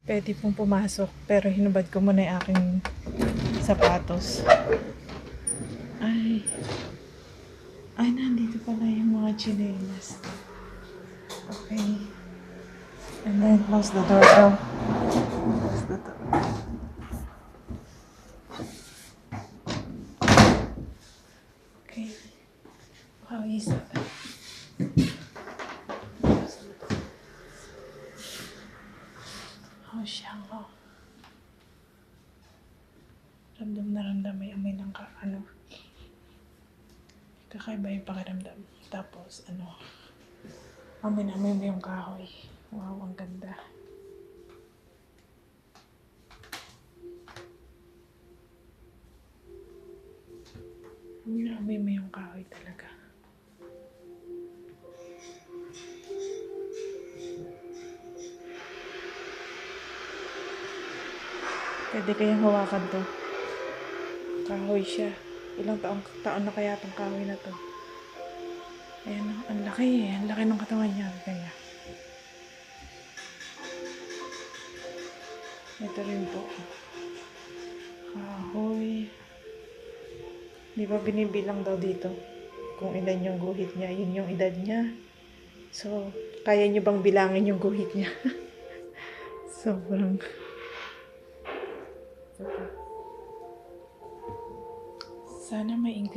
Pwede pong pumasok, pero hinubad ko muna yung aking sapatos. Ay, nandito pala yung mga chinelas. Okay. And then close the door daw. Close the door. Okay. How is it? Oh, siya ko. Ramdam na ramdam may amoy ng kakaiba yung pakiramdam. Tapos, amoy na amoy mo yung kahoy. Wow, ang ganda. Amoy na amoy mo yung kahoy talaga. Pwede kayang hawakan to. Kahoy siya. Ilang taon na kaya itong kahoy na to. Ayan, ang laki eh. Ang laki ng katawan niya. Kaya. Ito rin po. Kahoy. Di ba binibilang daw dito? Kung ilan yung guhit niya, yun yung edad niya. So, kaya niyo bang bilangin yung guhit niya? Sobrang... Sana may English.